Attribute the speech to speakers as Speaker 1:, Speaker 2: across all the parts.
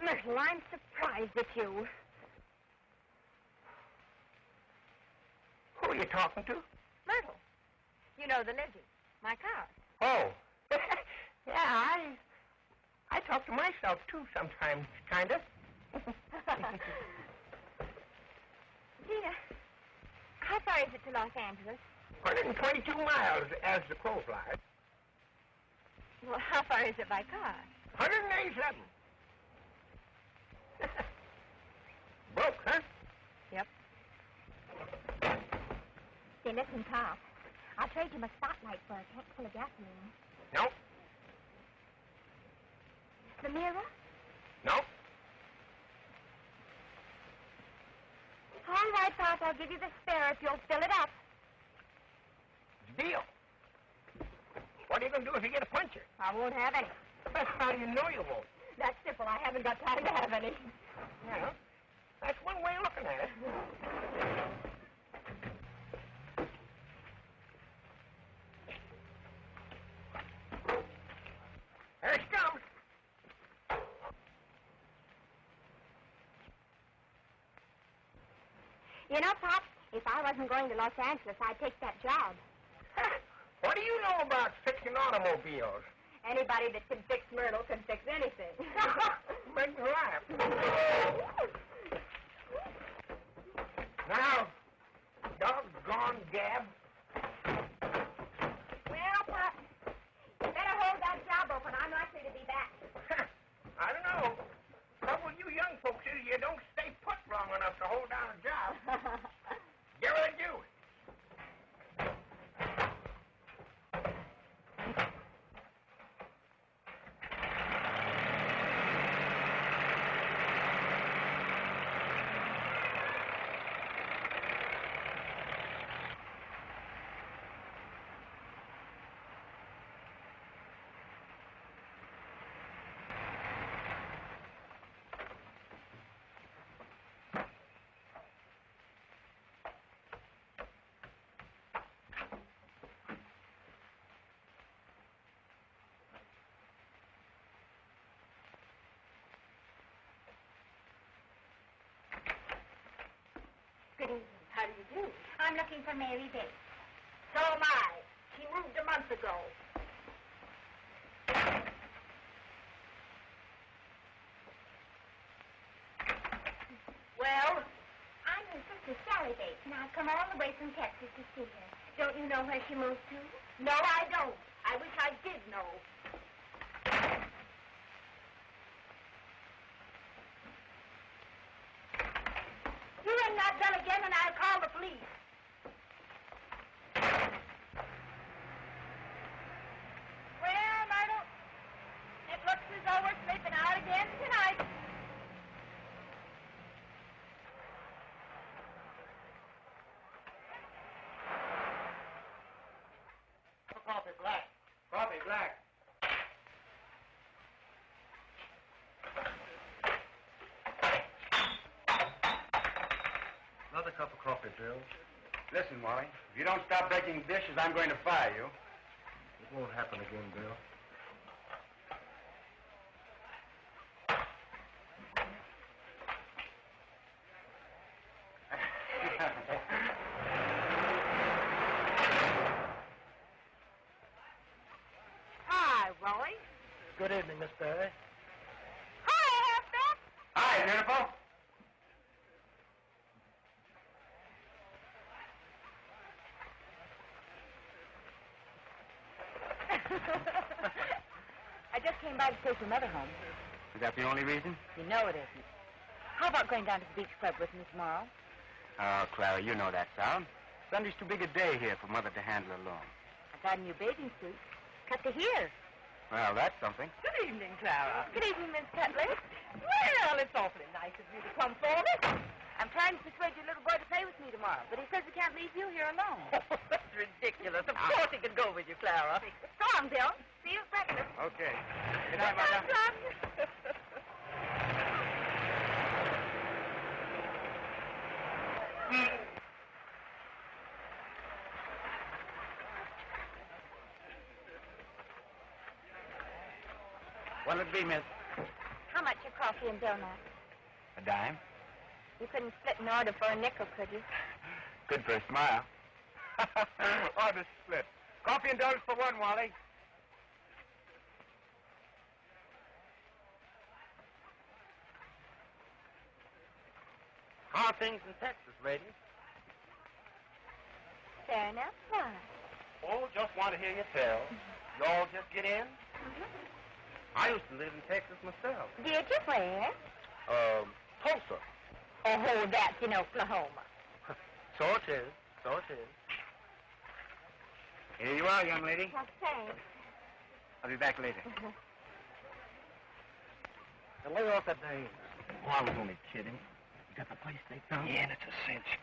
Speaker 1: Myrtle, I'm surprised at you.
Speaker 2: Who are you talking to?
Speaker 1: Myrtle. You know the Lizzie, my car.
Speaker 2: Oh. Yeah, I talk to myself, too, sometimes, kind of.
Speaker 1: Gina, how far is it to Los Angeles?
Speaker 2: 122 miles as the crow flies.
Speaker 1: Well, how far is it by car?
Speaker 2: 187. Broke, huh?
Speaker 1: Yep. Say, listen, Pop. I'll trade you my spotlight for a tank full of gasoline.
Speaker 2: No.
Speaker 1: The mirror?
Speaker 2: No.
Speaker 1: All right, Pop, I'll give you the spare if you'll fill it up.
Speaker 2: Deal. What are you going to do if you get a puncture?
Speaker 1: I won't have any.
Speaker 2: How do you know you won't?
Speaker 1: That's simple. I haven't got time to have any.
Speaker 2: Well, that's one way of looking at it. There it comes.
Speaker 1: You know, Pop, if I wasn't going to Los Angeles, I'd take that job.
Speaker 2: What do you know about fixing automobiles?
Speaker 1: Anybody that can fix Myrtle can fix anything.
Speaker 2: Make me laugh. Now, doggone Gab.
Speaker 1: Well, Pop, you better hold that job open. I'm likely to be back.
Speaker 2: I don't know. Trouble with you young folks is you don't stay put long enough to hold down a job. Give her a do.
Speaker 1: Good evening. How do you do? I'm looking for Mary Bates. So am I. She moved a month ago. Well? I'm her sister, Sally Bates, and I've come all the way from Texas to see her. Don't you know where she moved to? No, I don't. I wish I did know. You ring that bell again, and I'll call the police. Well, Myrtle, it looks as though we're sleeping out again tonight.
Speaker 2: Coffee black. Coffee black.
Speaker 3: Another cup of coffee, Bill. Listen, Wally, if you don't stop breaking dishes, I'm going to fire you.
Speaker 4: It won't happen again, Bill.
Speaker 1: Hi, Wally.
Speaker 4: Good evening, Miss Barry.
Speaker 1: Hi, Halfback.
Speaker 3: Hi, beautiful.
Speaker 1: I just came by to take your mother home.
Speaker 3: Is that the only reason?
Speaker 1: You know it isn't. How about going down to the beach club with me tomorrow?
Speaker 3: Oh, Clara, you know that sound. Sunday's too big a day here for Mother to handle alone.
Speaker 1: I got a new bathing suit. Cut to here.
Speaker 3: Well, that's something.
Speaker 5: Good evening, Clara.
Speaker 1: Good evening, Miss Tetley.
Speaker 5: Well, it's awfully nice of you to come for me.
Speaker 1: I'm trying to persuade your little boy to play with me tomorrow, but he says he can't leave you here alone.
Speaker 5: Oh, that's ridiculous. Of course he can go with you, Clara.
Speaker 1: So long, Bill. See you at breakfast.
Speaker 3: Okay. Good night, Mother. What'll it be, miss?
Speaker 1: How much are coffee and donuts?
Speaker 3: A dime?
Speaker 1: You couldn't split an order for a nickel, could you?
Speaker 3: Good for a smile. Order split. Coffee and donuts for one, Wally.
Speaker 4: How are things in Texas, ladies?
Speaker 1: Fair enough. Why?
Speaker 4: Oh, just want to hear you tell. You all just get in? I used to live in Texas myself.
Speaker 1: Did you? Where?
Speaker 4: Tulsa.
Speaker 1: Oh, that's in Oklahoma.
Speaker 4: So it is. So it is.
Speaker 3: Here you are, young lady.
Speaker 1: Well, thanks.
Speaker 3: I'll be back later.
Speaker 4: Now lay off that name. Oh, I was only kidding. You got the place staked out?
Speaker 6: Yeah, and it's a cinch.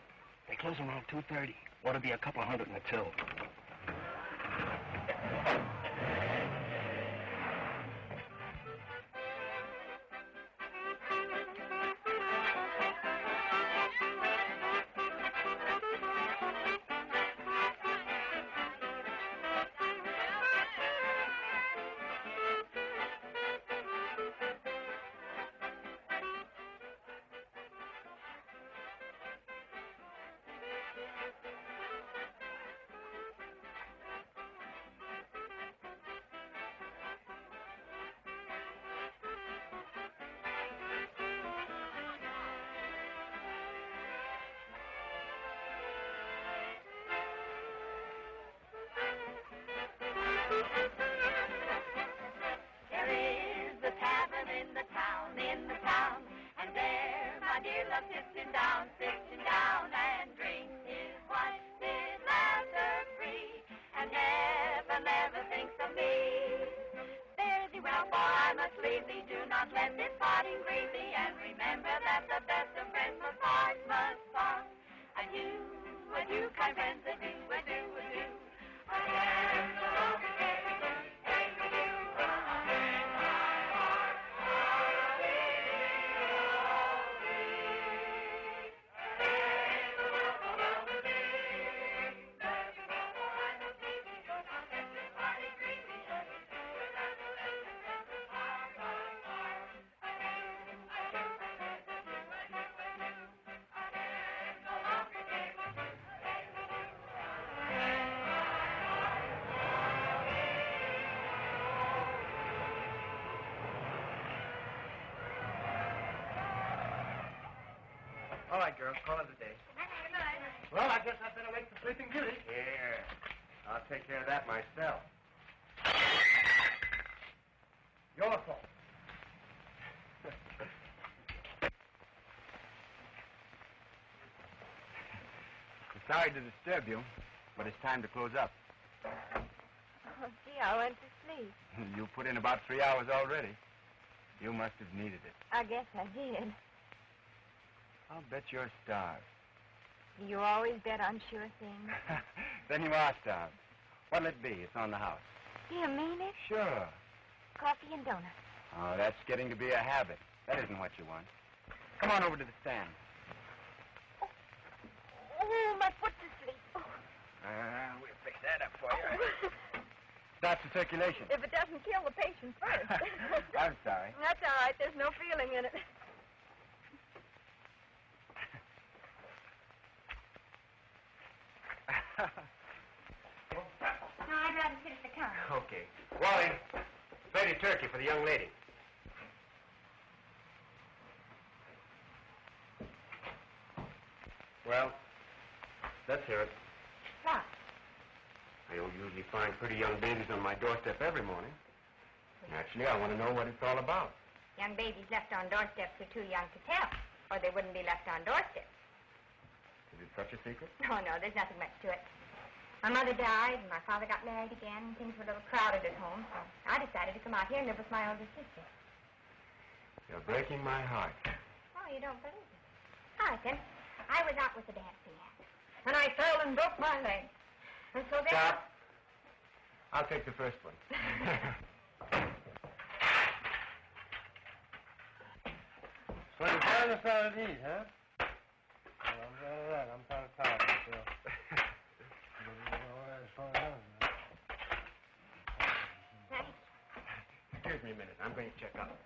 Speaker 6: They close around 2:30. Ought to be a couple of hundred in the till.
Speaker 1: There is a tavern in the town, and there my dear love sitting down, and drinks his wine, his laughter free, and never thinks of me. Fare thee well, for I must leave thee. Do not let this parting grieve thee, and remember that the best of friends must part. Adieu, kind friends, adieu.
Speaker 4: All right, girls, call it a day. Well, I guess I better make the sleeping beauty.
Speaker 3: Here. I'll take care of that myself.
Speaker 4: Your fault.
Speaker 3: Sorry to disturb you, but it's time to close up.
Speaker 1: Oh, gee, I went to sleep.
Speaker 3: You put in about 3 hours already. You must have needed it.
Speaker 1: I guess I did.
Speaker 3: I'll bet you're starved.
Speaker 1: You always bet on sure things.
Speaker 3: Then you are starved. What'll it be? It's on the house.
Speaker 1: Do you mean it?
Speaker 3: Sure.
Speaker 1: Coffee and donuts.
Speaker 3: Oh, that's getting to be a habit. That isn't what you want. Come on over to the stand.
Speaker 1: Oh, my foot's asleep. Oh.
Speaker 3: We'll fix that up for you. Starts the circulation.
Speaker 1: If it doesn't kill the patient first.
Speaker 3: I'm sorry.
Speaker 1: That's all right. There's no feeling in it. No, I'd rather sit at the counter.
Speaker 3: Okay. Wally, plate of turkey for the young lady. Well, let's hear it.
Speaker 1: What?
Speaker 3: I don't usually find pretty young babies on my doorstep every morning. Naturally, I want to know what it's all about.
Speaker 1: Young babies left on doorsteps are too young to tell, or they wouldn't be left on doorsteps.
Speaker 3: Is it such a secret?
Speaker 1: Oh, no, there's nothing much to it. My mother died, and my father got married again, and things were a little crowded at home, so I decided to come out here and live with my older sister.
Speaker 3: You're breaking my heart.
Speaker 1: Oh, you don't believe it? I reckon. I was out with the dancing act, and I fell and broke my leg. And so then...
Speaker 3: Stop. I'll take the first one.
Speaker 4: So you're trying us out of these, huh? Well, I'm glad of that. I'm kind of tired myself.
Speaker 1: Thanks.
Speaker 3: Excuse me a minute. I'm going to check out.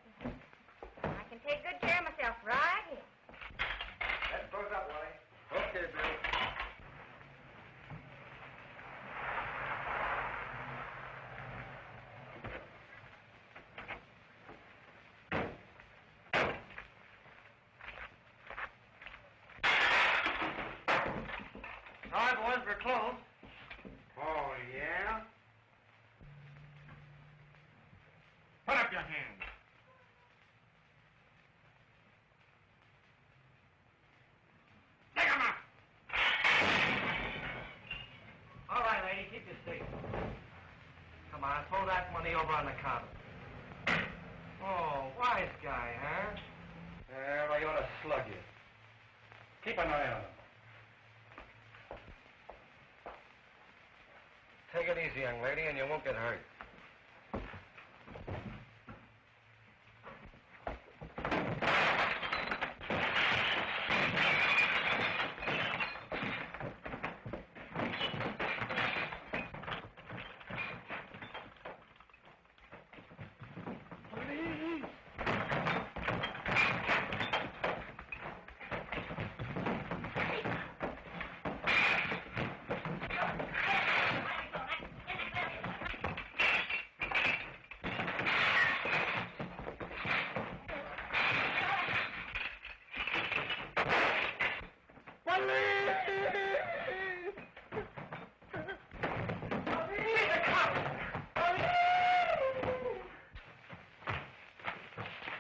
Speaker 4: sorry, boys, we're closed.
Speaker 3: Oh, yeah? Put up your hands. Take 'em up.
Speaker 4: All right, lady, keep your seat. Come on, throw that money over on the counter. Oh, wise guy, huh?
Speaker 3: Well, I ought to slug you. Keep an eye on him.
Speaker 4: Take it easy, young lady, and you won't get hurt.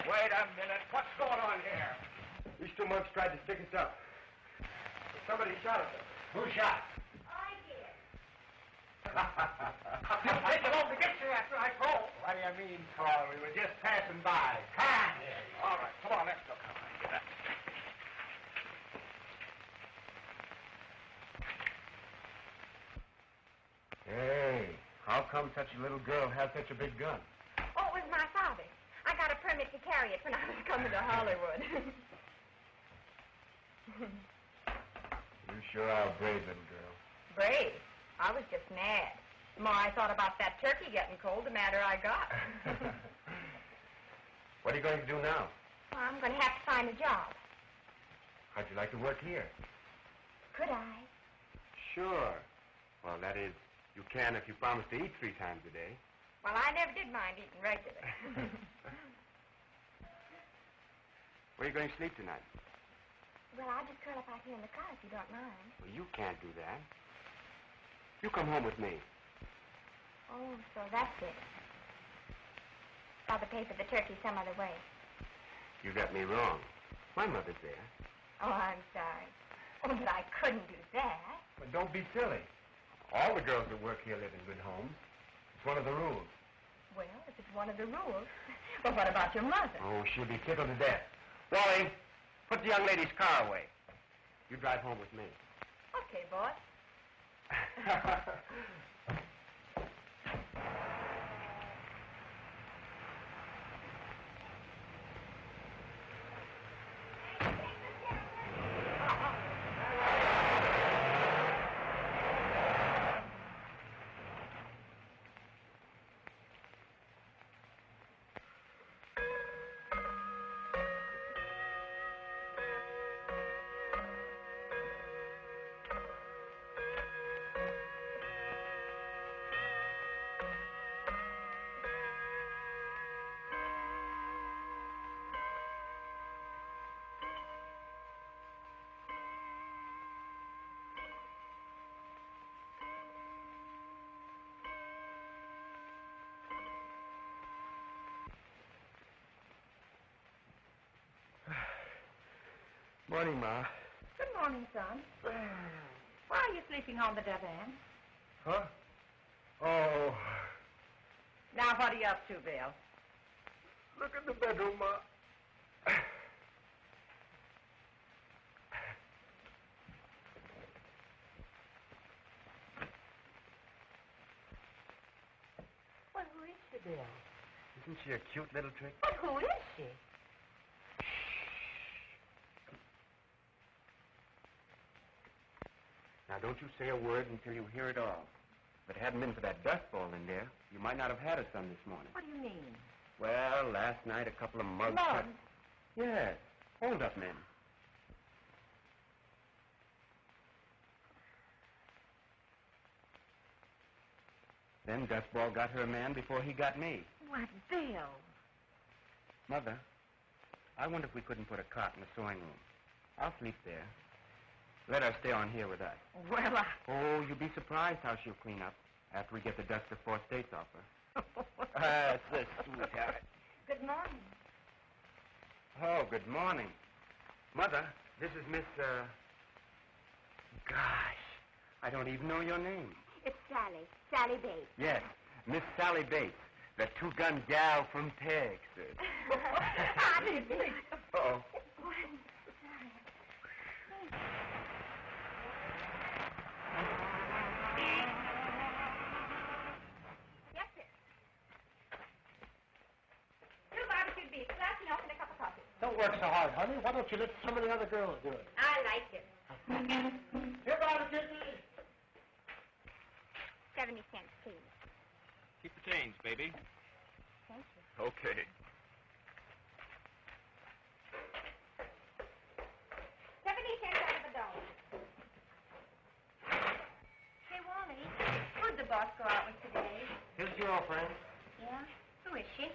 Speaker 3: Wait a minute. What's going on here? These two monks tried to stick us up. Somebody shot at them. Who shot?
Speaker 1: I did.
Speaker 3: You'll take it home to get you after I call. What do you mean, call? We were just passing by. Come on. All right. Come on, let's go. Come on, get up. Hey, how come such a little girl has such a big gun?
Speaker 1: Oh, it was my father's. I got a permit to carry it when I was coming to Hollywood.
Speaker 3: You sure are a brave little girl.
Speaker 1: Brave? I was just mad. The more I thought about that turkey getting cold, the madder I got.
Speaker 3: What are you going to do now?
Speaker 1: Well, I'm going to have to find a job.
Speaker 3: How'd you like to work here?
Speaker 1: Could I?
Speaker 3: Sure. Well, that is, you can if you promise to eat 3 times a day.
Speaker 1: Well, I never did mind eating regular.
Speaker 3: Where are you going to sleep tonight?
Speaker 1: Well, I'll just curl up out here in the car if you don't mind.
Speaker 3: Well, you can't do that. You come home with me.
Speaker 1: Oh, so that's it. Father paid for the turkey some other way.
Speaker 3: You got me wrong. My mother's there.
Speaker 1: Oh, I'm sorry. Oh, but I couldn't do that.
Speaker 3: But don't be silly. All the girls that work here live in good homes. It's one of the rules.
Speaker 1: Well, if it's one of the rules. Well, what about your mother?
Speaker 3: Oh, she'll be tickled to death. Wally, put the young lady's car away. You drive home with me.
Speaker 1: Okay, boss.
Speaker 3: Morning, Ma.
Speaker 5: Good morning, son. Why are you sleeping on the divan?
Speaker 3: Huh? Oh,
Speaker 5: Now, what are you up to, Bill?
Speaker 3: look at the bedroom, Ma.
Speaker 5: Well, who is she, Bill?
Speaker 3: Isn't she a cute little trick?
Speaker 5: But who is she?
Speaker 3: Now, don't you say a word until you hear it all. If it hadn't been for that dust ball in there, you might not have had a son this morning.
Speaker 5: What do you mean?
Speaker 3: Well, last night a couple of mugs...
Speaker 5: Mugs?
Speaker 3: Yes. Hold up, men. Then Dust Ball got her man before he got me.
Speaker 5: What, Bill?
Speaker 3: Mother, I wonder if we couldn't put a cot in the sewing room. I'll sleep there.
Speaker 7: Let her stay on here with us.
Speaker 5: Well,
Speaker 7: Oh, you'll be surprised how she'll clean up after we get the dust of 4 states off her.
Speaker 6: That's a sweetheart.
Speaker 5: Good morning.
Speaker 7: Oh, good morning. Mother, this is Miss, Gosh, I don't even know your name.
Speaker 5: It's Sally. Sally Bates.
Speaker 7: Yes, Miss Sally Bates, the two-gun gal from Texas. Uh-oh.
Speaker 5: Yes, sir. 2 barbecue beef, glass milk, and a cup of coffee.
Speaker 4: Don't work so hard, honey. Why don't you let some of the other girls do it?
Speaker 5: I like it.
Speaker 4: Here, barbecue beef.
Speaker 5: 70 cents, please.
Speaker 3: Keep the change, baby.
Speaker 5: Thank you.
Speaker 3: Okay.
Speaker 5: 70 cents out of a dollar. Say, Wally, who'd the boss go out with today?
Speaker 4: His girlfriend,
Speaker 5: Yeah? Who is she?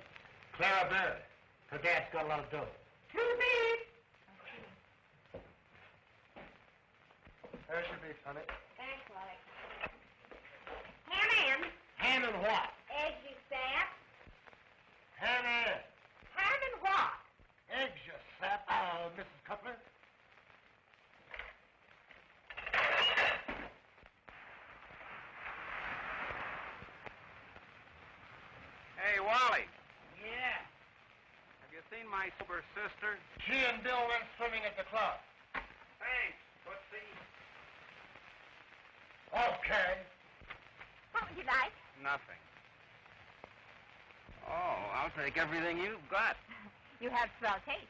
Speaker 4: Crabbe. Her dad's got a lot of dough.
Speaker 5: Too big.
Speaker 4: There's your beef, honey.
Speaker 5: Thanks, Wally. Ham and
Speaker 4: Ham and what?
Speaker 5: eggs, you sap.
Speaker 4: Ham and
Speaker 5: Ham and what?
Speaker 4: eggs, you sap. Mrs. Cutler.
Speaker 3: Hey, Wally.
Speaker 4: Yeah.
Speaker 3: Have you seen my sober sister?
Speaker 4: She and Bill went swimming at the club.
Speaker 3: Thanks, Tootsie.
Speaker 4: Okay.
Speaker 5: What would you like?
Speaker 3: Nothing. Oh, I'll take everything you've got.
Speaker 5: You have swell taste.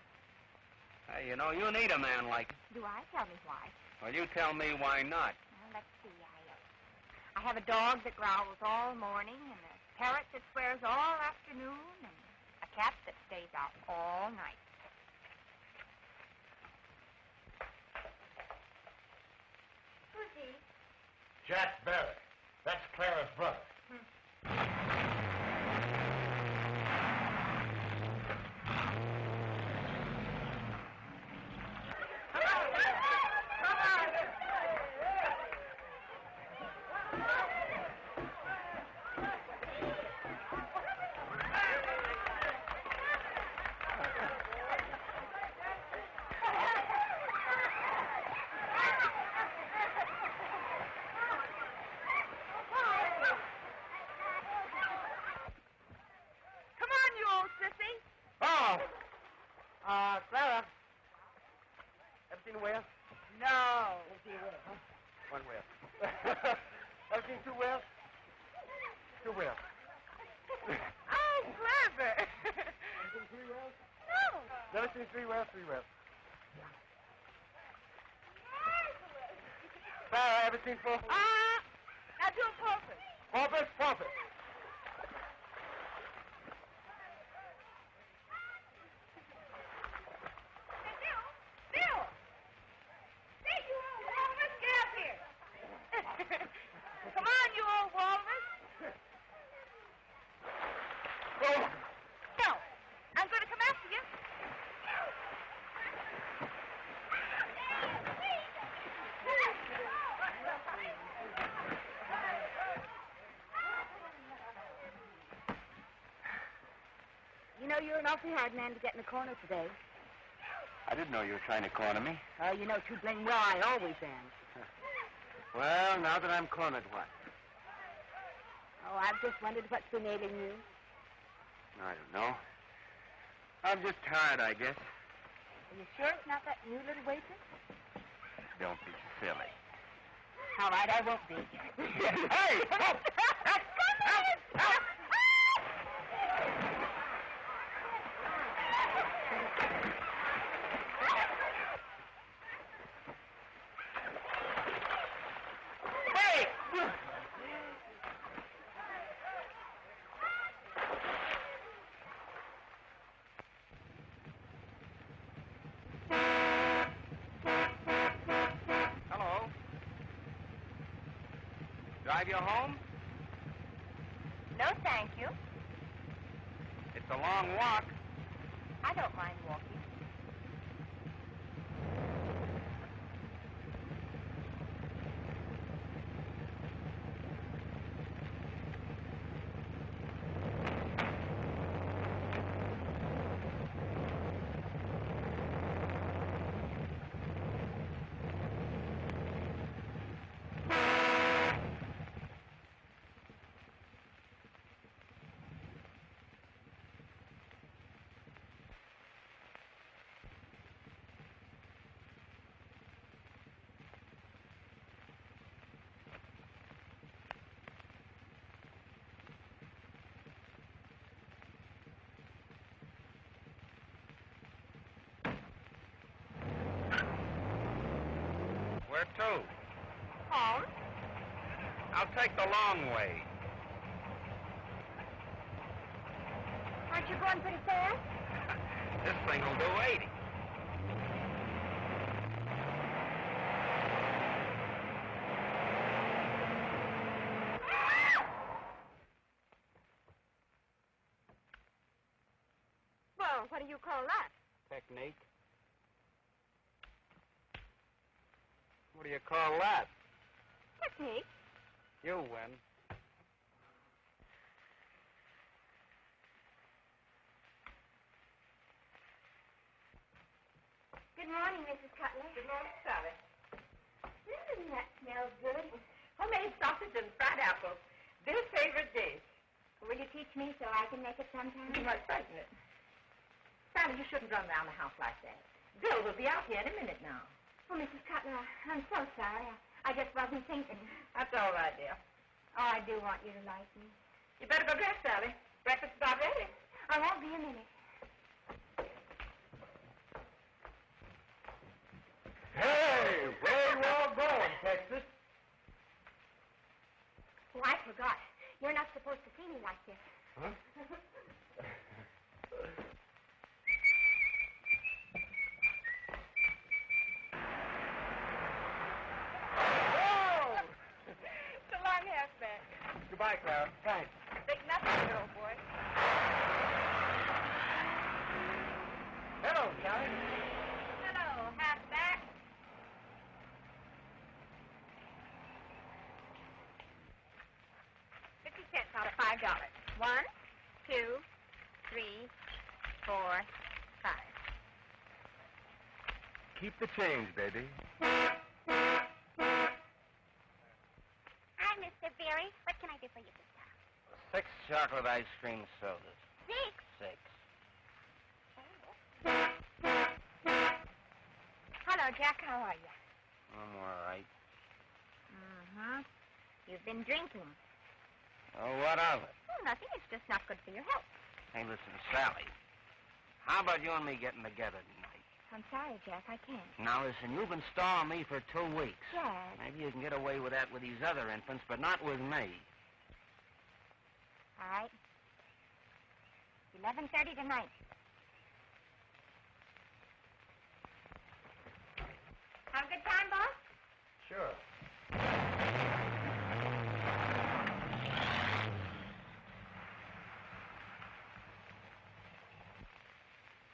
Speaker 3: Hey, you know, you need a man like...
Speaker 5: Do I? Tell me why.
Speaker 3: Well, you tell me why not.
Speaker 5: Well, let's see. I have a dog that growls all morning, and a parrot that swears all afternoon, and a cat that stays out all night. Who's he?
Speaker 4: Jack Barrett. That's Clara's brother.
Speaker 6: Clara. Ever seen a whale?
Speaker 5: No.
Speaker 6: One whale. Ever seen 2 whales? 2 whales.
Speaker 5: Oh, clever.
Speaker 6: Ever seen 3 whales?
Speaker 5: No.
Speaker 6: Never seen 3 whales? 3 whales. Clara, ever seen 4?
Speaker 5: Now do a porpoise.
Speaker 6: Porpoise, porpoise.
Speaker 5: Bill! Hey, you old walrus, get up here. Come on, you old walrus.
Speaker 6: Go.
Speaker 5: No, I'm going to come after you. You know, you're an awfully hard man to get in the corner today.
Speaker 6: I didn't know you were trying to corner me.
Speaker 5: You know too blame well I always am.
Speaker 6: Well, now that I'm cornered, what?
Speaker 5: Oh, I've just wondered what's been ailing you.
Speaker 6: I don't know. I'm just tired, I guess.
Speaker 5: Are you sure it's not that new little waitress?
Speaker 6: Don't be silly.
Speaker 5: All right, I won't be.
Speaker 6: Hey! Help!
Speaker 5: Help!
Speaker 3: Hello. Drive you home?
Speaker 5: No, thank you.
Speaker 3: It's a long walk.
Speaker 5: I don't mind walking.
Speaker 7: Where to?
Speaker 5: Home?
Speaker 7: I'll take the long way.
Speaker 5: Aren't you going pretty fast?
Speaker 7: This thing will do 80.
Speaker 5: Well, what do you call that?
Speaker 7: Technique. What do you call that?
Speaker 5: Technique.
Speaker 7: You win.
Speaker 5: Good morning, Mrs. Cutler.
Speaker 8: Good morning, Sally.
Speaker 5: That smells good.
Speaker 8: Homemade sausage and fried apples. Bill's favorite dish.
Speaker 5: Will you teach me so I can make it sometime?
Speaker 8: You might frighten it. Sally, you shouldn't run around the house like that. Bill will be out here in a minute now.
Speaker 5: Oh, Mrs. Cutler, I'm so sorry. I just wasn't thinking.
Speaker 8: That's all right, dear.
Speaker 5: Oh, I do want you to like me.
Speaker 8: You better go dress, Sally. Breakfast's about ready.
Speaker 5: I won't be a minute.
Speaker 3: Hey, where you all going, Texas?
Speaker 5: Oh, I forgot. You're not supposed to see me like this.
Speaker 3: Huh?
Speaker 8: Whoa! So long, halfback.
Speaker 3: Goodbye, Clara. Thanks.
Speaker 8: Think nothing of it, old boy.
Speaker 3: Hello, Sally.
Speaker 5: Hello, halfback. $50 out of $5. 1, 2, 3, 4, 5.
Speaker 7: Keep the change, baby.
Speaker 5: Hi, Mr. Berry. What can I do for you this time?
Speaker 7: 6 chocolate ice cream sodas.
Speaker 5: 6.
Speaker 7: 6.
Speaker 5: Hello, Jack. How are you?
Speaker 7: I'm all right.
Speaker 5: Mm-hmm. You've been drinking.
Speaker 7: Oh, what of it?
Speaker 5: Oh, nothing. It's just not good for your health.
Speaker 7: Hey, listen, Sally. How about you and me getting together tonight?
Speaker 5: I'm sorry, Jack. I can't.
Speaker 7: Now, listen, you've been stalling me for 2 weeks.
Speaker 5: Jack.
Speaker 7: Maybe you can get away with that with these other infants, but not with me.
Speaker 5: All right. 11:30 tonight. Have a good time, boss?
Speaker 3: Sure.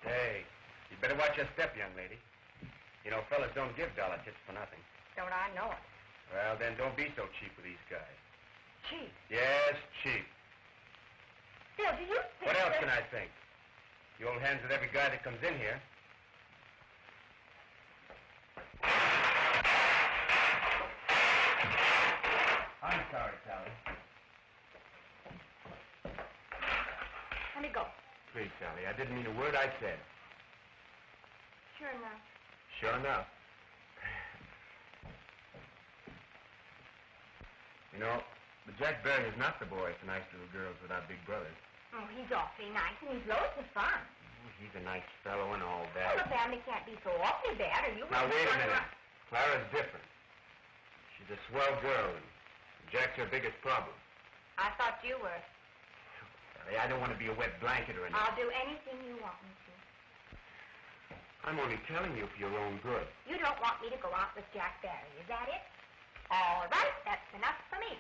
Speaker 3: Hey, you better watch your step, young lady. You know, fellas don't give dollar tips for nothing.
Speaker 8: Don't I know it?
Speaker 3: Well, then don't be so cheap with these guys.
Speaker 8: Cheap.
Speaker 3: Yes, cheap.
Speaker 8: Bill, do you think
Speaker 3: What else
Speaker 8: that...
Speaker 3: can I think? You hold hands with every guy that comes in here. I'm sorry, Sally.
Speaker 8: Let me go.
Speaker 3: Please, Sally, I didn't mean a word I said.
Speaker 5: Sure enough.
Speaker 3: Sure enough. You know, the Jack Barry is not the boy for nice little girls without big brothers.
Speaker 5: Oh, he's awfully nice, and he's loads of fun.
Speaker 3: Oh, he's a nice fellow and all
Speaker 5: Well,
Speaker 3: that.
Speaker 5: the family can't be so awfully bad, or you
Speaker 3: Now,
Speaker 5: wouldn't
Speaker 3: wait a
Speaker 5: run
Speaker 3: minute.
Speaker 5: around-
Speaker 3: Clara's different. She's a swell girl, and Jack's her biggest problem.
Speaker 5: I thought you were.
Speaker 3: Sally, I don't want to be a wet blanket or anything.
Speaker 5: I'll do anything you want me to.
Speaker 3: I'm only telling you for your own good.
Speaker 5: You don't want me to go out with Jack Barry, is that it? All right, that's enough for me.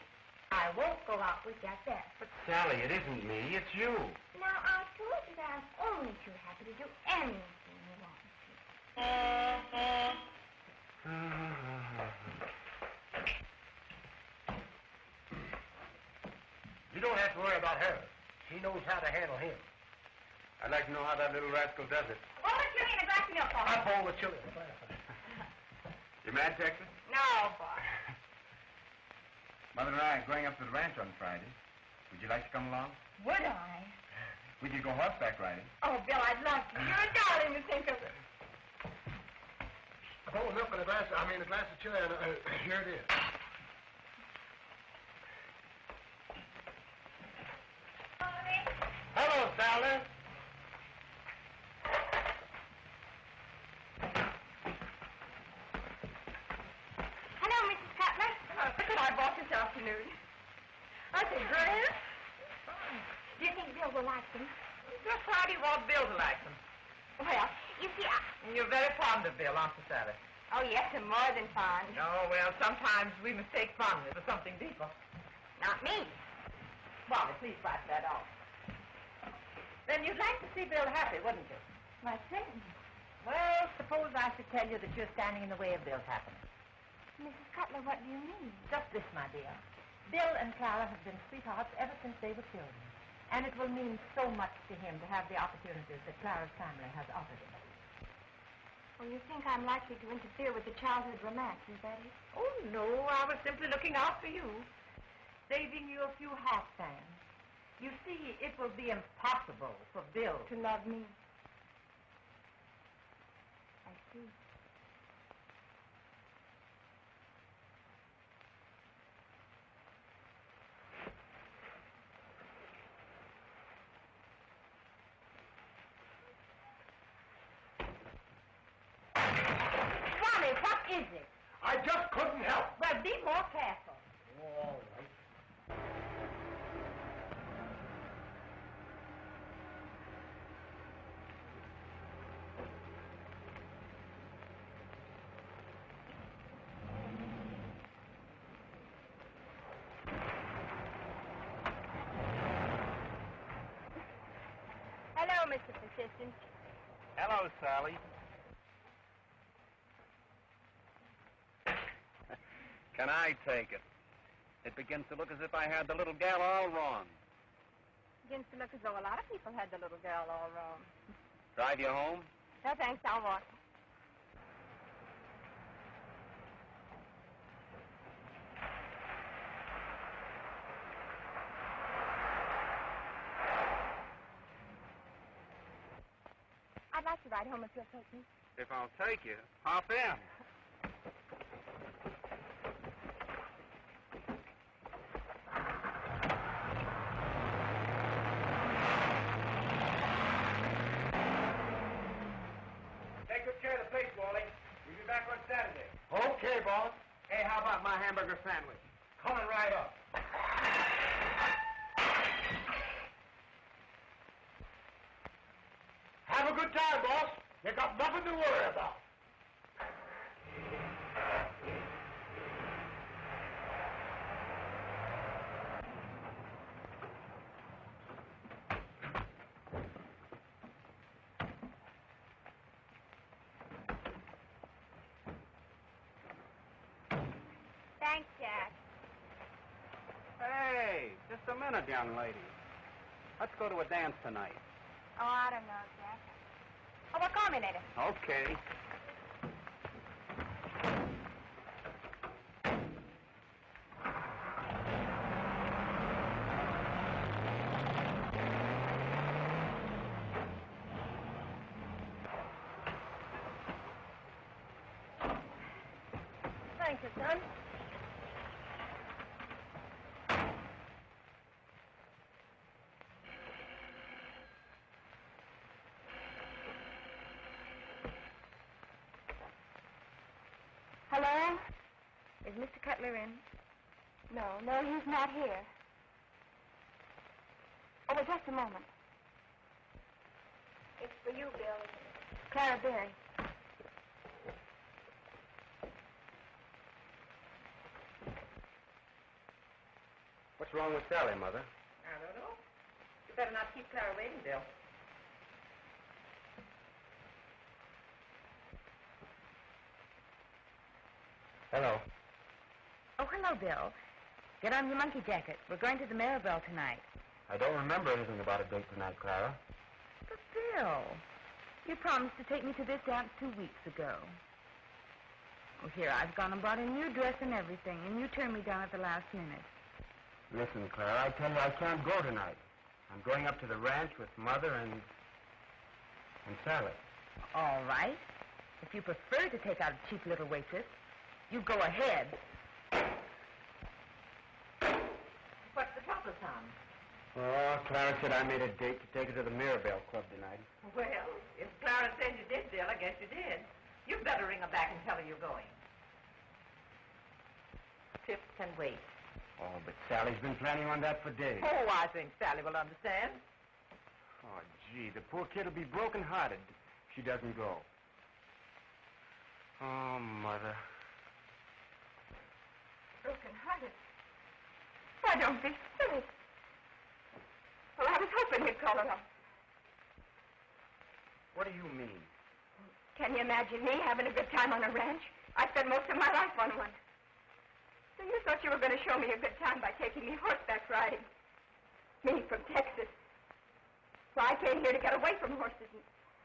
Speaker 5: I won't go out with Jack Barry.
Speaker 3: But, Sally, it isn't me, it's you.
Speaker 5: Now, I told you that I'm only too happy to do anything you want me
Speaker 3: You don't have to worry about her. She knows how to handle him. I'd like to know how that little rascal does it.
Speaker 5: to. Bowl of chili and a glass of milk, boss.
Speaker 3: bowl the chili. You mad, Texas?
Speaker 5: No, boss.
Speaker 3: Mother and I are going up to the ranch on Friday. Would you like to come along?
Speaker 5: Would I?
Speaker 3: We could go horseback riding.
Speaker 5: Oh, Bill, I'd love to. You're a darling to think of it.
Speaker 3: A bowl of milk and a glass of chili, and here it is. Hello, Sally.
Speaker 5: suit I bought this afternoon. I say, Grant, do you think Bill will like them?
Speaker 4: Just why do you want Bill to like them?
Speaker 5: Well, you see,
Speaker 4: You're very fond of Bill, aren't you, Sally?
Speaker 5: Oh, yes, and more than fond.
Speaker 4: Oh, well, sometimes we mistake fondness for something deeper.
Speaker 5: Not me.
Speaker 8: Molly, please wipe that off. Then you'd like to see Bill happy, wouldn't you?
Speaker 5: Why, certainly.
Speaker 8: Well, suppose I should tell you that you're standing in the way of Bill's happiness.
Speaker 5: Mrs. Cutler, what do you mean?
Speaker 8: Just this, my dear. Bill and Clara have been sweethearts ever since they were children. And it will mean so much to him to have the opportunities that Clara's family has offered him.
Speaker 5: Well, you think I'm likely to interfere with the childhood romance, is that it?
Speaker 8: Oh, no, I was simply looking out for you. Saving you a few heart pangs. You see, it will be impossible for Bill
Speaker 5: To love me. I see.
Speaker 8: Ronnie, what is it?
Speaker 3: I just couldn't help.
Speaker 8: Well, be more careful.
Speaker 3: All right.
Speaker 5: Hello, Mr. Persistent.
Speaker 7: Hello, Sally. Can I take it? It begins to look as if I had the little gal all wrong.
Speaker 5: Begins to look as though a lot of people had the little girl all wrong.
Speaker 7: Drive you home?
Speaker 5: No, thanks, I'll walk. I'd like to ride home if you'll take me.
Speaker 7: If I'll take you, hop in.
Speaker 3: Take good care of the place, Wally. We'll be back on Saturday. Okay, boss. Hey, how about my hamburger sandwich? Coming right up. Have a good time, boss. You got nothing to worry about.
Speaker 5: Thanks, Jack.
Speaker 7: Hey, just a minute, young lady. Let's go to a dance tonight.
Speaker 5: Oh, I don't know, Jack. Oh, well, call me later.
Speaker 7: Okay.
Speaker 5: Thank you, son. Hello? Is Mr. Cutler in? No, he's not here. Oh, well, just a moment. It's for you, Bill. Clara Berry.
Speaker 7: What's wrong with Sally, Mother?
Speaker 8: I don't know. You better not keep Clara waiting, Bill.
Speaker 7: Hello.
Speaker 9: Oh, hello, Bill. Get on your monkey jacket. We're going to the Maribel tonight.
Speaker 7: I don't remember anything about a date tonight, Clara.
Speaker 9: But, Bill, you promised to take me to this dance 2 weeks ago. Oh, here, I've gone and bought a new dress and everything, and you turned me down at the last minute.
Speaker 7: Listen, Clara, I tell you I can't go tonight. I'm going up to the ranch with Mother and Sally.
Speaker 9: All right. If you prefer to take out a cheap little waitress, you go ahead.
Speaker 8: What's the trouble, Tom?
Speaker 7: Oh, Clara said I made a date to take her to the Mirabelle Club tonight.
Speaker 8: Well, if Clara said you did, Bill, I guess you did. You'd better ring her back and tell her you're going. shifts and wait.
Speaker 7: Oh, but Sally's been planning on that for days.
Speaker 8: Oh, I think Sally will understand.
Speaker 7: Oh, gee, the poor kid will be broken-hearted if she doesn't go. Oh, Mother.
Speaker 5: Broken-hearted? Why, don't be silly. Well, I was hoping he'd call it off.
Speaker 7: What do you mean?
Speaker 5: Can you imagine me having a good time on a ranch? I spent most of my life on one. So you thought you were going to show me a good time by taking me horseback riding. Me from Texas. So I came here to get away from horses.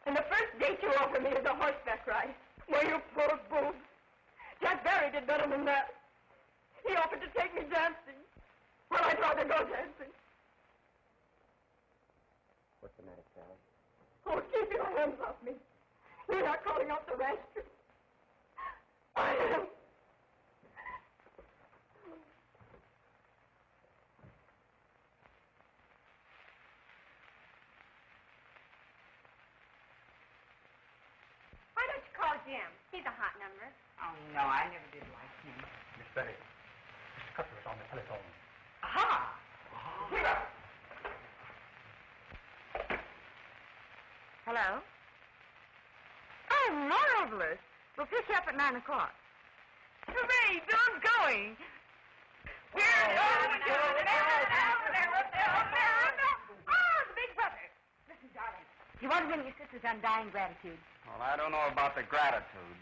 Speaker 5: And the first date you offered me is a horseback ride. Well, you poor boob. Jack Barry did better than that. He offered to take me dancing. Well, I'd rather go dancing.
Speaker 7: What's the matter, Sally?
Speaker 5: Oh, keep your hands off me. You're not calling off the ranch. I am.
Speaker 10: Why don't you call Jim? He's a hot number.
Speaker 9: Oh, no, I never did like him.
Speaker 6: Miss Betty, Mr. Cutler's on the telephone.
Speaker 9: Aha! Hello? Oh, marvelous. We'll pick you up at 9 o'clock. Hooray, Bill's going. We're going. Oh, the big brother. Listen, darling. You want to win your sister's undying gratitude.
Speaker 7: Well, I don't know about the gratitude.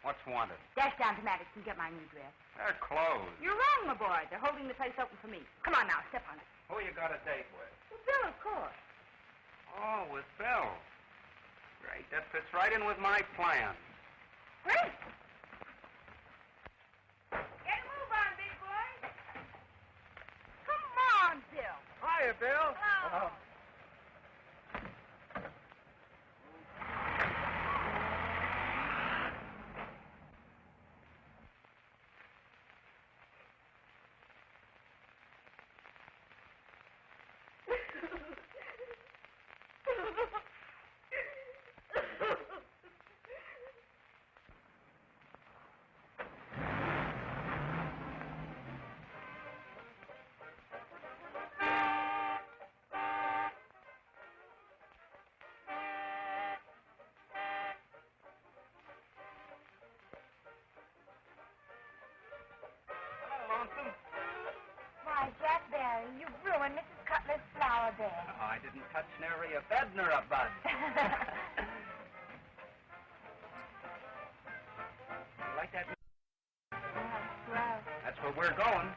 Speaker 7: What's wanted?
Speaker 9: Dash down to Maddox and get my new dress.
Speaker 7: They're closed.
Speaker 9: You're wrong, my boy. They're holding the place open for me. Come on now, step on it.
Speaker 7: Who you got a date with?
Speaker 9: Well, Bill, of course.
Speaker 7: Oh, with Bill. Great. That fits right in with my plan.
Speaker 9: Great. Get a move on, big boy. Come on, Bill.
Speaker 4: Hiya, Bill.
Speaker 9: Hello. Why, Jack Barry, you ruined Mrs. Cutler's flower bed.
Speaker 6: Oh, I didn't touch nary a bed nor a bud. You like that?
Speaker 5: Well,
Speaker 6: That's where we're going.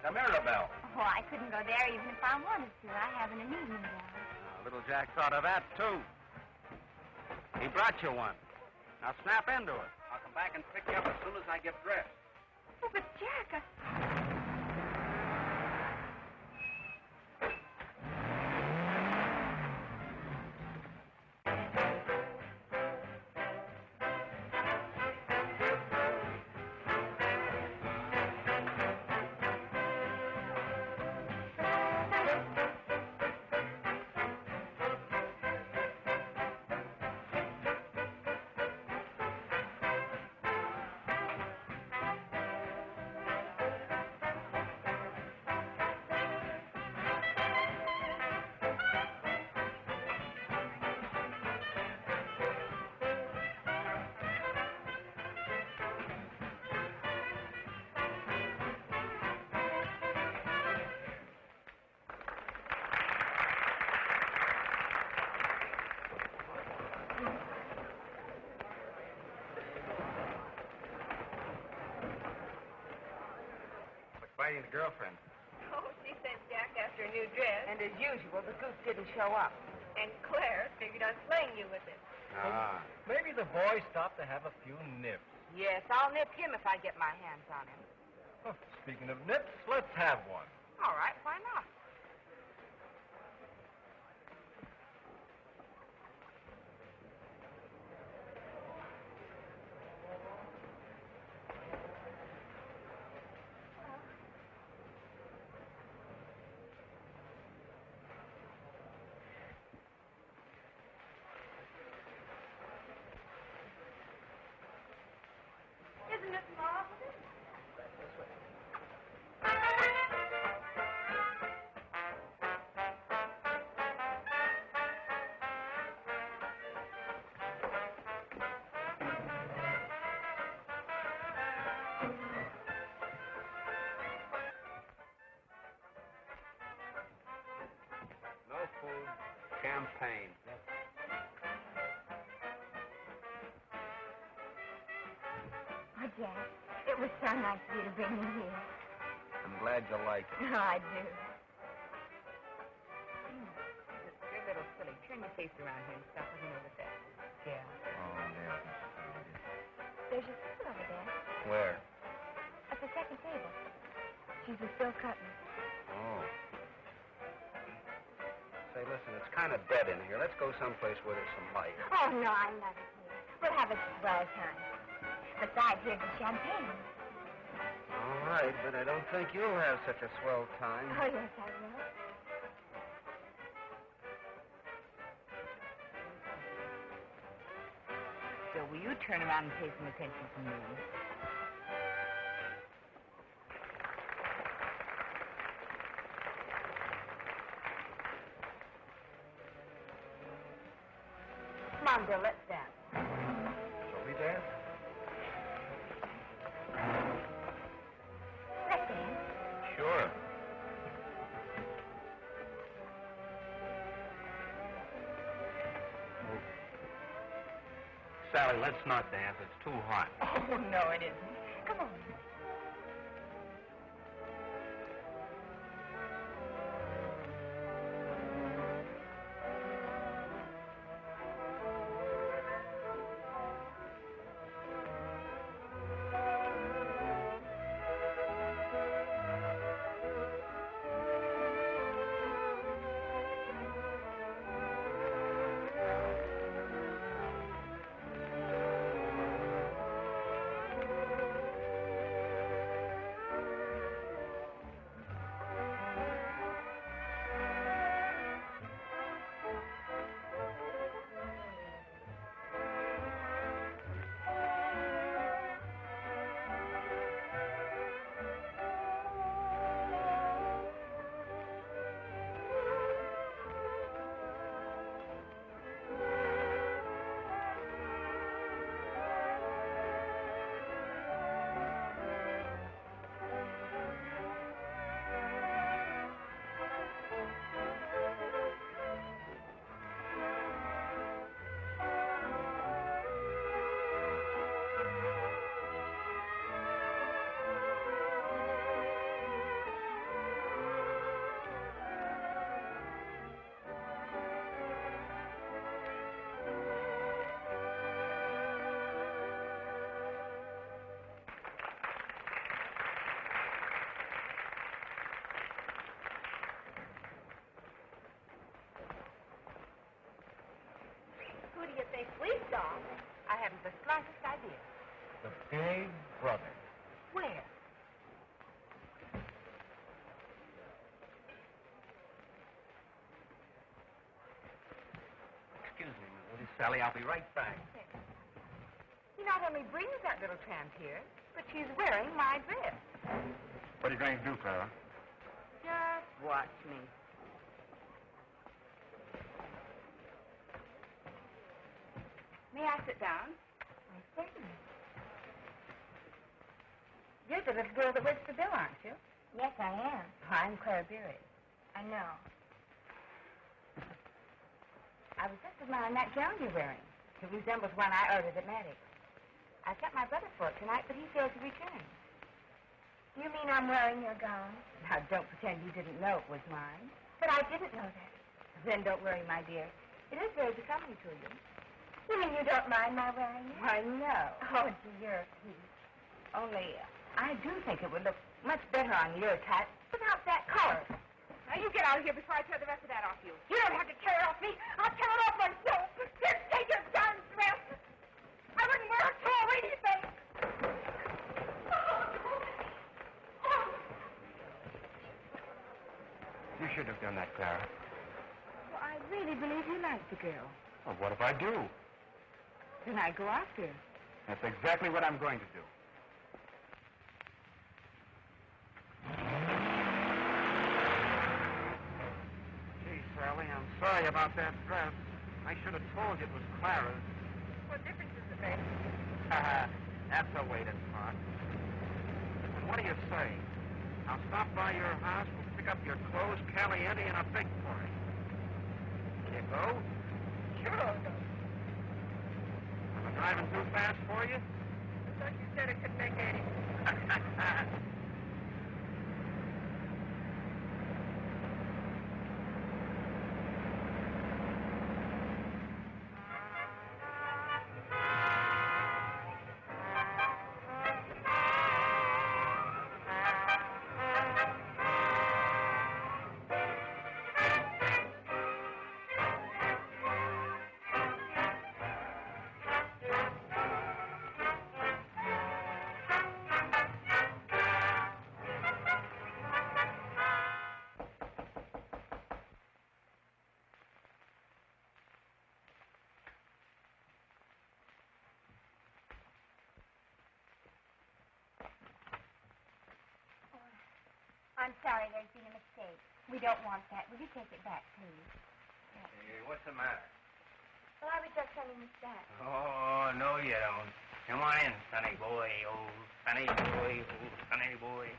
Speaker 6: The Mirabelle.
Speaker 5: oh, I couldn't go there even if I wanted to. I haven't an evening gown.
Speaker 7: Little Jack thought of that, too. He brought you one. Now snap into it.
Speaker 6: I'll come back and pick you up as soon as I get dressed.
Speaker 5: Oh, but Jack,
Speaker 7: Fighting the girlfriend.
Speaker 10: Oh, she sent Jack after a new dress.
Speaker 9: And as usual, the goose didn't show up.
Speaker 10: And Claire figured on slaying you with it.
Speaker 7: Ah.
Speaker 4: Maybe the boy stopped to have a few nips.
Speaker 9: Yes, I'll nip him if I get my hands on him.
Speaker 4: Huh, speaking of nips, let's have one.
Speaker 9: All right, why not?
Speaker 5: isn't it marvelous?
Speaker 7: champagne.
Speaker 5: Oh, Jack, it was so nice of you to bring me here.
Speaker 7: I'm glad you like it.
Speaker 5: Oh, I do.
Speaker 9: You're a little silly. Turn your face around here and stop looking over there. Yeah.
Speaker 7: Oh, there's Mrs. Crabbe.
Speaker 5: There's your sister over there.
Speaker 7: Where?
Speaker 5: At the second table. She's with Bill Cutler.
Speaker 7: Oh. Say, listen, it's kind of dead in here. Let's go someplace where there's some light.
Speaker 5: Oh, no, I love it here. We'll have a swell time. Besides, here's the champagne.
Speaker 7: All right, but I don't think you'll have such a swell time.
Speaker 5: Oh, yes, I will.
Speaker 9: So will you turn around and pay some attention to me? Come on, Bill, let's dance.
Speaker 7: Shall we dance?
Speaker 5: Let's dance.
Speaker 7: Sure.
Speaker 6: Sally, let's not dance. It's too hot.
Speaker 9: Oh, no, it isn't. Come on.
Speaker 10: Who do you think we saw?
Speaker 9: I haven't the slightest idea.
Speaker 6: The Big Brother.
Speaker 9: Where?
Speaker 6: Excuse me, will you, Sally? I'll be right back.
Speaker 9: He not only brings that little tramp here, but she's wearing my dress.
Speaker 6: What are you going to do, Clara?
Speaker 9: Just watch me. May I sit down?
Speaker 5: Why, certainly.
Speaker 9: You're the little girl that works for Bill, aren't you?
Speaker 5: Yes, I am.
Speaker 9: I'm Clara Beery.
Speaker 5: I know.
Speaker 9: I was just admiring that gown you're wearing. It resembles one I ordered at Maddox. I sent my brother for it tonight, but he failed to return.
Speaker 5: Do you mean I'm wearing your gown?
Speaker 9: Now, don't pretend you didn't know it was mine.
Speaker 5: But I didn't know that.
Speaker 9: Then don't worry, my dear. It is very becoming to you.
Speaker 5: You mean you don't mind my wearing it?
Speaker 9: Why, no.
Speaker 5: Oh, gee, you're a peach.
Speaker 9: Only, I do think it would look much better on your type without that collar.
Speaker 10: Now, you get out of here before I tear the rest of that off you.
Speaker 5: You don't have to tear it off me. I'll tear it off myself. Just take your darn dress. I wouldn't wear it for anything.
Speaker 6: You shouldn't have done that, Clara.
Speaker 9: Well, I really believe you like the girl.
Speaker 6: Well, what if I do?
Speaker 9: Then I go after her.
Speaker 6: That's exactly what I'm going to do. Gee, Sally, I'm sorry about that dress. I should have told you it was Clara's.
Speaker 10: What difference does it make?
Speaker 6: That's a way to talk. And what do you say? I'll stop by your house, we'll pick up your clothes, caliente, and a big party. you go.
Speaker 5: Sure I'll go.
Speaker 6: Am I driving too fast for you?
Speaker 5: I thought you said it could make 80.
Speaker 10: I'm sorry, there's been a mistake. We don't want that. Will you take it back, please?
Speaker 6: Hey, what's the matter?
Speaker 10: Well, I was just sending this back.
Speaker 6: Oh, no, you don't. Come on in, sonny boy, old sonny boy, old sonny boy.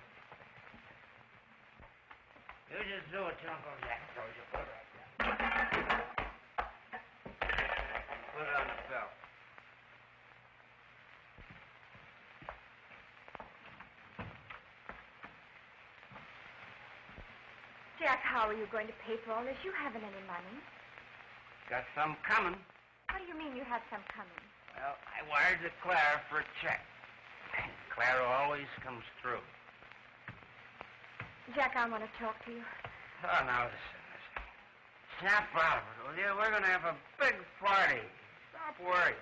Speaker 6: You just do what your Uncle Jack told you. Put it right there. Put it on the belt.
Speaker 5: Jack, how are you going to pay for all this? You haven't any money.
Speaker 6: Got some coming.
Speaker 5: What do you mean you have some coming?
Speaker 6: Well, I wired to Clara for a check. Clara always comes through.
Speaker 5: Jack, I want to talk to you.
Speaker 6: Oh, now listen. Snap out of it, will you? We're going to have a big party. Stop worrying.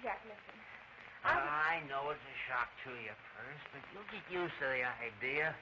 Speaker 5: Jack, listen.
Speaker 6: I know it's a shock to you first, but you'll get used to the idea.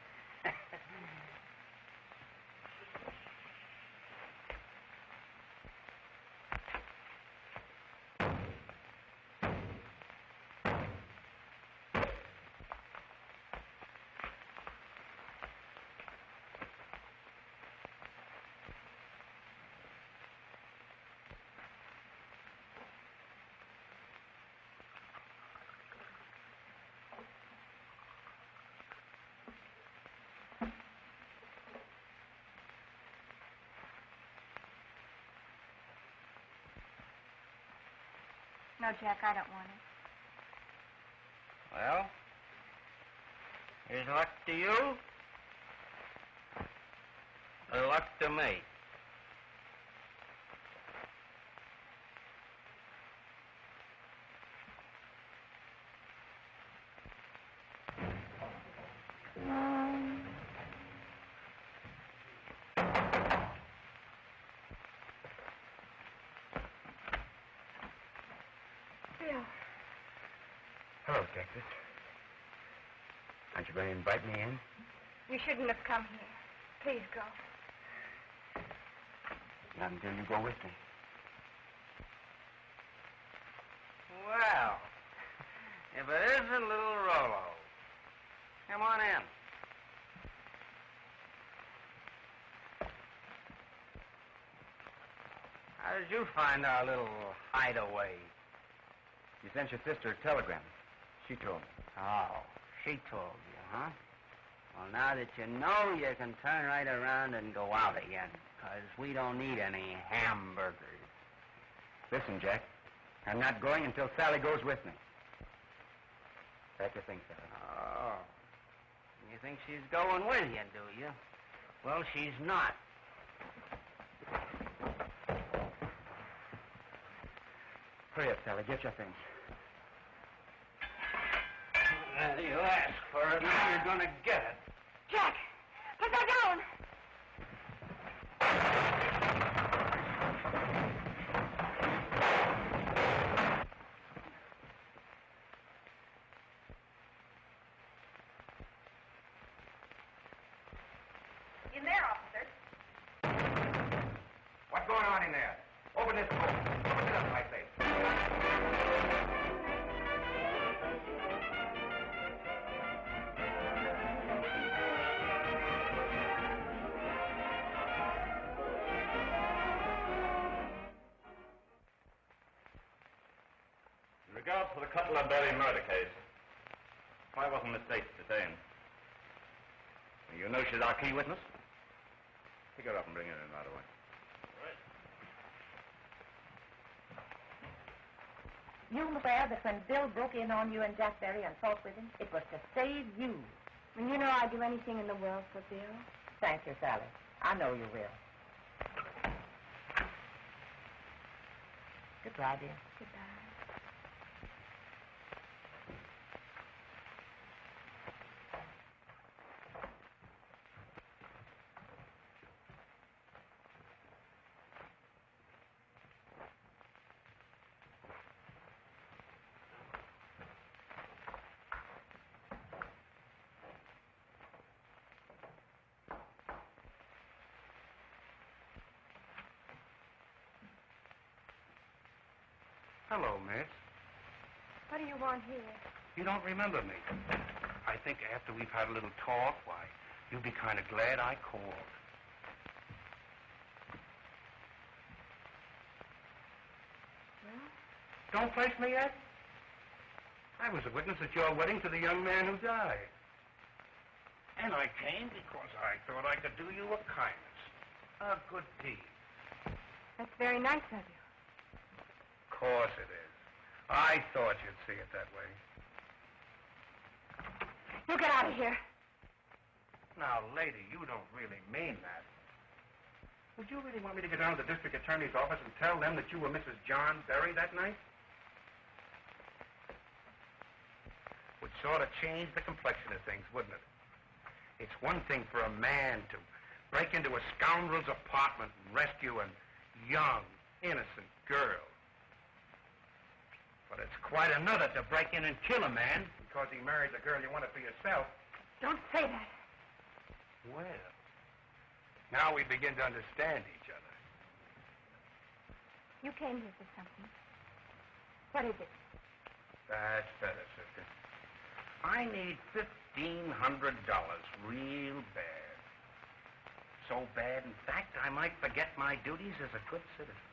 Speaker 5: No, Jack, I don't want it.
Speaker 6: Well, here's luck to you, or luck to me.
Speaker 7: Hello, Texas. Aren't you going to invite me in?
Speaker 5: You shouldn't have come here. Please go.
Speaker 7: Not until you go with me.
Speaker 6: Well, if it isn't little Rolo. Come on in. How did you find our little hideaway?
Speaker 7: You sent your sister a telegram. She told me.
Speaker 6: Oh, she told you, huh? Well, now that you know, you can turn right around and go out again, because we don't need any hamburgers.
Speaker 7: Listen, Jack. I'm not going until Sally goes with me. That's the thing, Sally.
Speaker 6: Oh. You think she's going with you, do you? Well, she's not.
Speaker 7: Hurry up, Sally. Get your things.
Speaker 6: You ask for it, now you're going to get it.
Speaker 5: Jack, put that down.
Speaker 10: In there, officer.
Speaker 3: What's going on in there? Open this door. Open it up, I say.
Speaker 11: In regards to the Cutler-Berry murder case, why wasn't Miss States detained? You know she's our key witness? Pick her up and bring her in right away.
Speaker 3: Right.
Speaker 8: You aware that when Bill broke in on you and Jack Berry and fought with him, it was to save you.
Speaker 5: And you know I'd do anything in the world for Bill.
Speaker 8: Thank you, Sally. I know you will. Goodbye, dear.
Speaker 5: Goodbye.
Speaker 3: Hello, miss.
Speaker 5: What do you want here?
Speaker 3: You don't remember me. I think after we've had a little talk, why, you'll be kind of glad I called.
Speaker 5: Well?
Speaker 3: Don't place me yet? I was a witness at your wedding to the young man who died. And I came because I thought I could do you a kindness. A good deed.
Speaker 5: That's very nice of you.
Speaker 3: Of course it is. I thought you'd see it that way.
Speaker 5: You get out of here.
Speaker 3: Now, lady, you don't really mean that. Would you really want me to go down to the district attorney's office and tell them that you were Mrs. John Berry that night? Would sort of change the complexion of things, wouldn't it? It's one thing for a man to break into a scoundrel's apartment and rescue a young, innocent girl. But it's quite another to break in and kill a man because he married the girl you wanted for yourself.
Speaker 5: Don't say that.
Speaker 3: Well, now we begin to understand each other.
Speaker 5: You came here for something. What is it?
Speaker 3: That's better, sister. I need $1,500 real bad. So bad, in fact, I might forget my duties as a good citizen.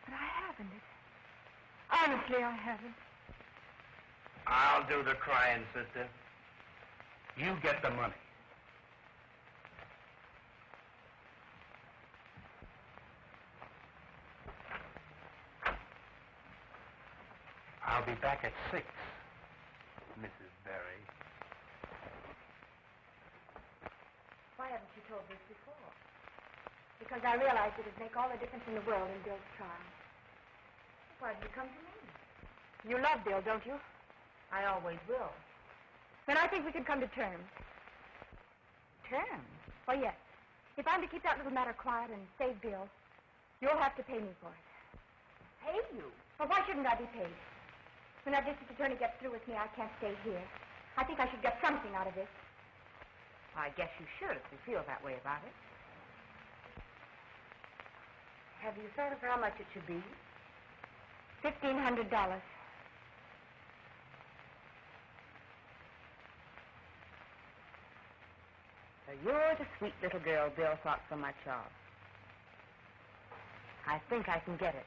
Speaker 5: But I haven't. Honestly, I haven't.
Speaker 3: I'll do the crying, sister. You get the money. I'll be back at 6, Mrs. Berry.
Speaker 5: Why haven't you told this before? Because I realized it'd make all the difference in the world in Bill's trial. Why did you come to me? You love Bill, don't you?
Speaker 8: I always will.
Speaker 5: Then I think we can come to terms.
Speaker 9: Terms?
Speaker 5: Oh, yes. If I'm to keep that little matter quiet and save Bill, you'll have to pay me for it.
Speaker 8: Pay you?
Speaker 5: Well, why shouldn't I be paid? When that district attorney gets through with me, I can't stay here. I think I should get something out of this.
Speaker 8: I guess you should if you feel that way about it. Have you thought of how much it should be?
Speaker 5: $1,500.
Speaker 8: So you're the sweet little girl Bill thought so much of. I think I can get it.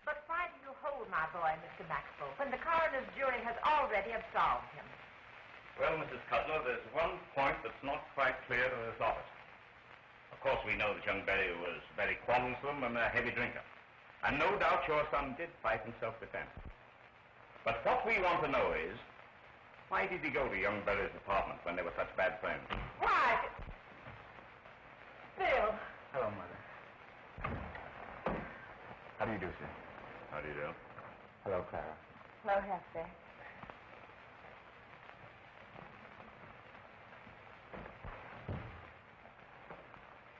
Speaker 8: But why do you hold my boy, Mr. Maxwell, when the coroner's jury has already absolved him?
Speaker 11: Well, Mrs. Cutler, there's one point that's not quite clear to this office. Of course, we know that young Berry was very quarrelsome and a heavy drinker. And no doubt your son did fight in self-defense. But what we want to know is, why did he go to young Berry's apartment when they were such bad friends?
Speaker 8: Why? Bill.
Speaker 3: Hello, Mother. How do you do, sir?
Speaker 11: How do you do?
Speaker 3: Hello, Clara.
Speaker 5: Hello, Hester.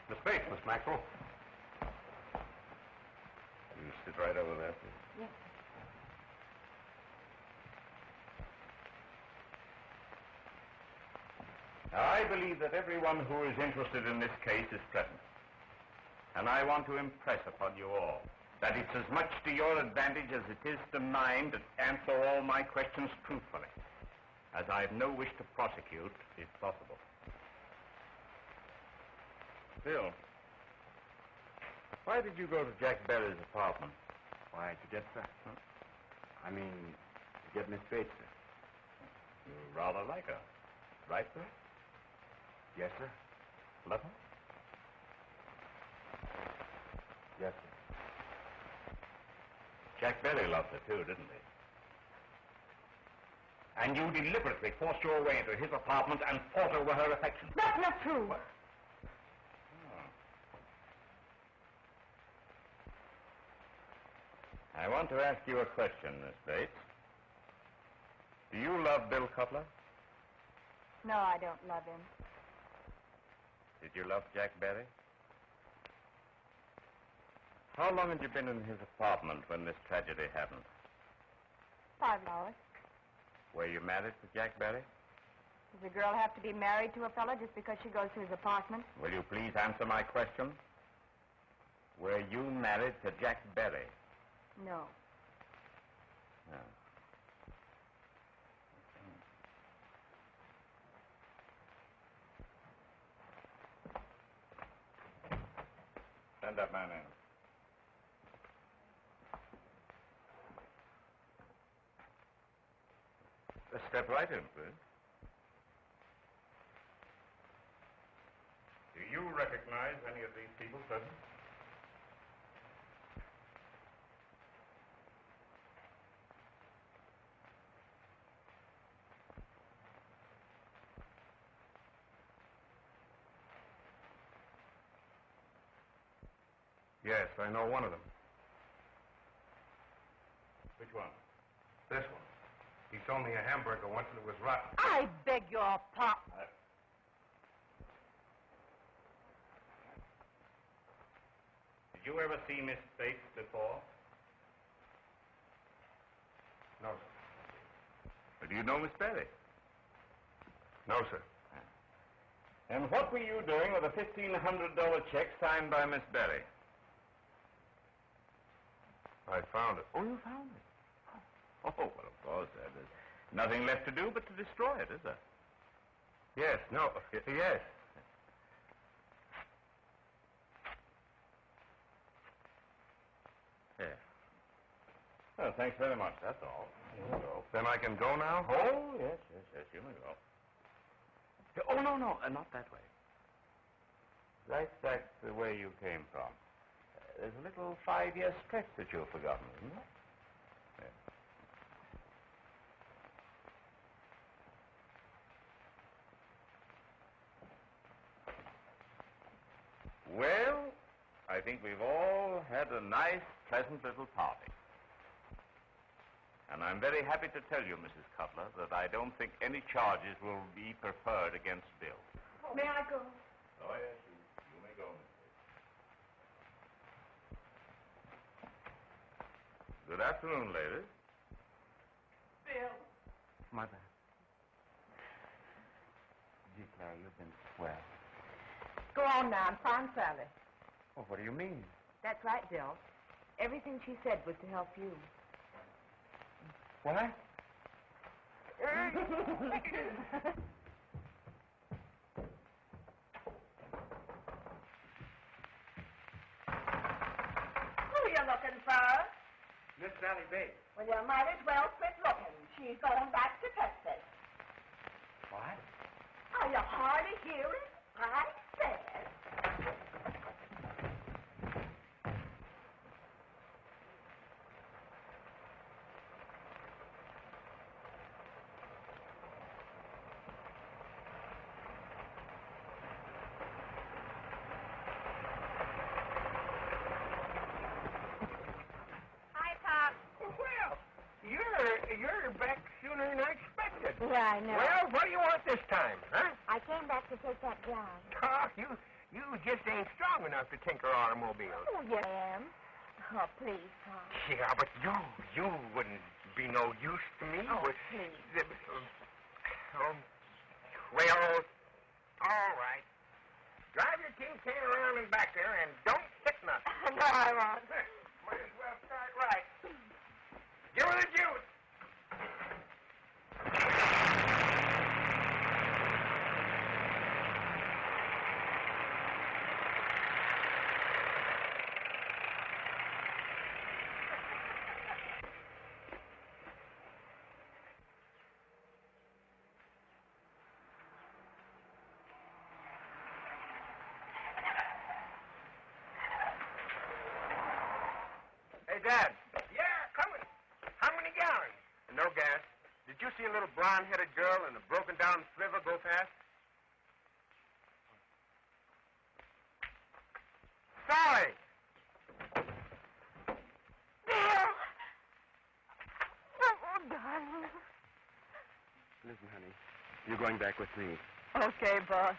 Speaker 11: The space, Miss Maxwell. You sit right over there, please.
Speaker 5: Yes.
Speaker 11: Now, I believe that everyone who is interested in this case is present. And I want to impress upon you all that it's as much to your advantage as it is to mine to answer all my questions truthfully, as I have no wish to prosecute, if possible. Bill, why did you go to Jack Berry's apartment?
Speaker 3: Why, to get, sir?
Speaker 11: Huh?
Speaker 3: I mean, to get Miss Bates, sir.
Speaker 11: You rather like her, right, sir?
Speaker 3: Yes, sir.
Speaker 11: Love her?
Speaker 7: Yes, sir.
Speaker 11: Jack Berry loved her, too, didn't he? And you deliberately forced your way into his apartment and fought over her affection.
Speaker 8: That's not true.
Speaker 11: What? I want to ask you a question, Miss Bates. Do you love Bill Cutler?
Speaker 5: No, I don't love him.
Speaker 11: Did you love Jack Berry? How long had you been in his apartment when this tragedy happened?
Speaker 5: 5 hours.
Speaker 11: Were you married to Jack Berry?
Speaker 5: Does a girl have to be married to a fellow just because she goes to his apartment?
Speaker 11: Will you please answer my question? Were you married to Jack Berry?
Speaker 5: No.
Speaker 11: No. Send that man in. Step right in, please.
Speaker 3: Do you recognize any of these people present? Yes, I know one of them.
Speaker 11: Which one?
Speaker 3: This one. He sold me a hamburger once and it was rotten.
Speaker 8: I beg your pardon.
Speaker 11: Did you ever see Miss Bates before?
Speaker 3: No, sir.
Speaker 11: Do you know Miss Berry?
Speaker 3: No, sir.
Speaker 11: And what were you doing with a $1,500 check signed by Miss Berry?
Speaker 3: I found it.
Speaker 11: Oh, you found it? Oh, well, of course, there's nothing left to do but to destroy it, is there?
Speaker 3: Yes, no, yes.
Speaker 11: Yeah. Well, thanks very much, that's all. You may go.
Speaker 3: Then I can go now?
Speaker 11: Oh, yes, you may go. Oh, no, not that way. Right back the way you came from. There's a little 5-year stretch that you've forgotten, isn't there? Yeah. Well, I think we've all had a nice, pleasant little party. And I'm very happy to tell you, Mrs. Cutler, that I don't think any charges will be preferred against Bill.
Speaker 5: May I go?
Speaker 11: Oh, yes, you may go, Miss Bates. Good afternoon, ladies.
Speaker 5: Bill.
Speaker 6: Mother. Gee, Clara, you've been swell.
Speaker 8: Go on now. I'm fine, Sally.
Speaker 6: Oh, what do you mean?
Speaker 8: That's right, Bill. Everything she said was to help you.
Speaker 6: What?
Speaker 5: Who are you looking for?
Speaker 2: Miss Sally Bates.
Speaker 5: Well, you might as well quit looking. She's going back to Texas.
Speaker 6: What?
Speaker 5: Are you hardly hearing? I said.
Speaker 10: Hi, Pop.
Speaker 2: Well, you're back sooner than I expected.
Speaker 10: Yeah, I know.
Speaker 2: Well, what do you want this time, huh?
Speaker 10: I came back to take that job.
Speaker 2: Oh, you just ain't strong enough to tinker automobiles.
Speaker 10: Oh, yes, I am. Oh, please, Pop.
Speaker 2: Yeah, but you wouldn't be no use to me.
Speaker 10: Oh,
Speaker 2: Would-
Speaker 10: please.
Speaker 2: Oh, well, all right. Drive your tin can around and back there and don't hit nothing.
Speaker 10: No, I won't.
Speaker 2: Might as well start right. Give her the juice. Dad. Yeah, coming. How many gallons? No gas. Did you see a little blonde-headed girl in a broken-down flivver go past? Sally!
Speaker 5: Bill! Oh, darling.
Speaker 7: Listen, honey. You're going back with me.
Speaker 5: Okay, boss.